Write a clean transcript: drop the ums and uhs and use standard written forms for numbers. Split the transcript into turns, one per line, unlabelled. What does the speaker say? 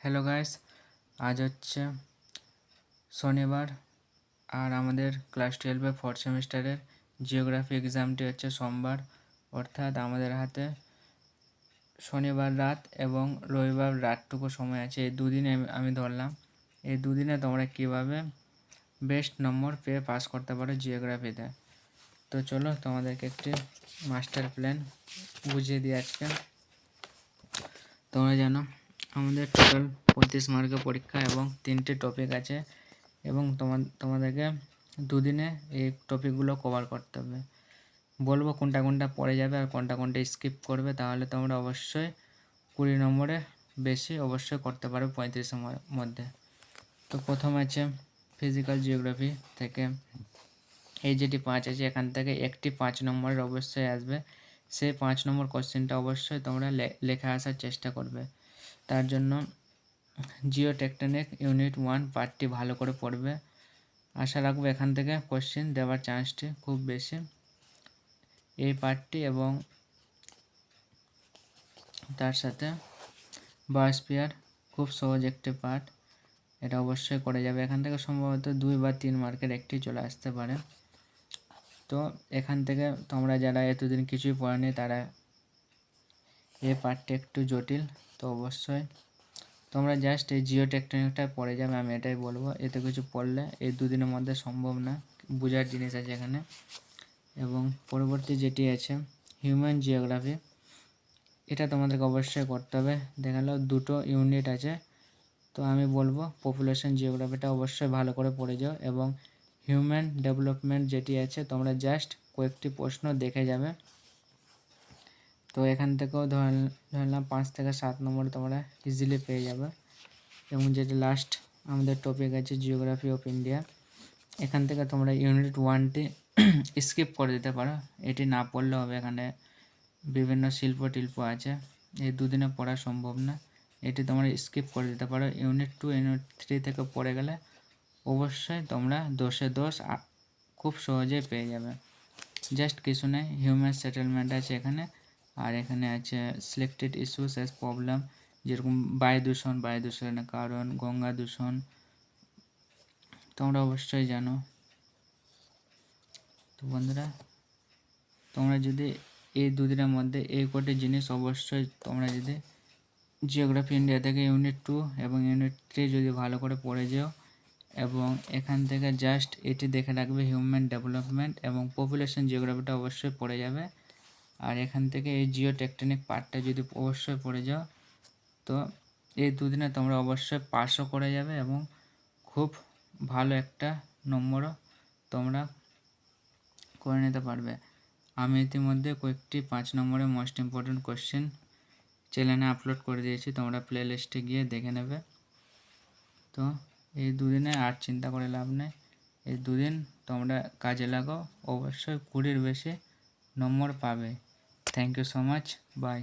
Hello guys, আজ হচ্ছে শনিবার আর আমাদের ক্লাস 12 ফোর্থ সেমিস্টারের জিওগ্রাফি এক্সামটি হচ্ছে সোমবার। অর্থাৎ আমাদের হাতে শনিবার রাত এবং রবিবার রাতটুকু সময় আছে। এই দুদিনে আমি ধরলাম, এই দুদিনে তোমরা কীভাবে বেস্ট নম্বর পেয়ে পাস করতে পারো জিওগ্রাফিতে। তো চলো তোমাদেরকে একটি মাস্টার প্ল্যান বুঝিয়ে দিই আজকে। তোমরা জানো আমাদের টোটাল 35 মার্কের পরীক্ষা এবং 3টে টপিক আছে এবং তোমাদেরকে দুদিনে এই টপিকগুলো কভার করতে হবে। বলবো কোনটা কোনটা পড়ে যাবে আর কোনটা কোনটা স্কিপ করবে, তাহলে তোমরা অবশ্যই 20 নম্বরে বেশি অবশ্যই করতে পারবে 35-এর মধ্যে। তো প্রথম আছে ফিজিক্যাল জিওগ্রাফি থেকে এই যেটি 5 আছে, এখান থেকে একটি 5 নম্বরের অবশ্যই আসবে। সেই 5 নম্বর কোশ্চেনটা অবশ্যই তোমরা লেখা আসার চেষ্টা করবে। তার জন্য জিও টেকটনিক ইউনিট 1 পার্টটি ভালো করে পড়বে। আশা রাখবো এখান থেকে কোশ্চেন দেওয়ার চান্সটি খুব বেশি এই পার্টটি, এবং তার সাথে বায়োস্ফিয়ার খুব সহজ একটি পার্ট, এটা অবশ্যই করে যাবে। এখান থেকে সম্ভবত 2 বা 3 মার্কের একটি চলে আসতে পারে। তো এখান থেকে তোমরা যারা এতদিন কিছুই পড়েনি তারা এই পার্টটি একটু জটিল, তো অবশ্যই তোমরা জাস্ট এই জিও টেকটনিকটা পড়ে যাবে, আমি এটাই বলবো। এতে কিছু পড়লে এই দুদিনের মধ্যে সম্ভব না, বোঝার জিনিস আছে এখানে। এবং পরবর্তী যেটি আছে হিউম্যান জিওগ্রাফি, এটা তোমাদেরকে অবশ্যই করতে হবে। দেখালো 2টো ইউনিট আছে, তো আমি বলবো পপুলেশন জিওগ্রাফিটা অবশ্যই ভালো করে পড়ে যাও। এবং হিউম্যান ডেভেলপমেন্ট যেটি আছে তোমরা জাস্ট কয়েকটি প্রশ্ন দেখে যাবে। তো এখান থেকেও ধরলাম 5 থেকে 7 নম্বর তোমরা ইজিলি পেয়ে যাবে। এবং যেটি লাস্ট আমাদের টপিক আছে জিওগ্রাফি অফ ইন্ডিয়া, এখান থেকে তোমরা ইউনিট 1টি স্কিপ করে দিতে পারো, এটি না পড়লে হবে। এখানে বিভিন্ন শিল্প টিল্প আছে, এই দুদিনে পড়া সম্ভব না, এটি তোমরা স্কিপ করে দিতে পারো। ইউনিট 2 ইউনিট 3 থেকে পড়ে গেলে অবশ্যই তোমরা 10-এ 10 খুব সহজেই পেয়ে যাবে। জাস্ট কিছু নেই, হিউম্যান সেটেলমেন্ট আছে এখানে, আর এখানে আছে সিলেক্টেড ইস্যুস অ্যাজ প্রবলেম, যেরকম বায়ু দূষণের কারণ, গঙ্গা দূষণ তোমরা অবশ্যই জানো। তো বন্ধুরা, তোমরা যদি এই দুদিনের মধ্যে এই কটি জিনিস অবশ্যই তোমরা যদি জিওগ্রাফি ইন্ডিয়া থেকে ইউনিট 2 এবং ইউনিট 3 যদি ভালো করে পড়ে যাও, এবং এখান থেকে জাস্ট এটি দেখে রাখবে হিউম্যান ডেভেলপমেন্ট এবং পপুলেশন জিওগ্রাফিটা অবশ্যই পড়ে যাবে। আর এখান থেকে এই জিও টেকটনিক পার্টটা যদি অবশ্যই পড়ে যাও, তো এই দুদিনে তোমরা অবশ্যই পাসও করে যাবে এবং খুব ভালো একটা নম্বরও তোমরা করে নিতে পারবে। আমি ইতিমধ্যে কয়েকটি 5 নম্বরের মোস্ট ইম্পর্টেন্ট কোশ্চেন চ্যানেলে আপলোড করে দিয়েছি, তোমরা প্লে লিস্টে গিয়ে দেখে নেবে। তো এই দুদিনে আর চিন্তা করে লাভ নেই, এই দুদিন তোমরা কাজে লাগাও, অবশ্যই 20-এর বেশি নম্বর পাবে। Thank you so much, by.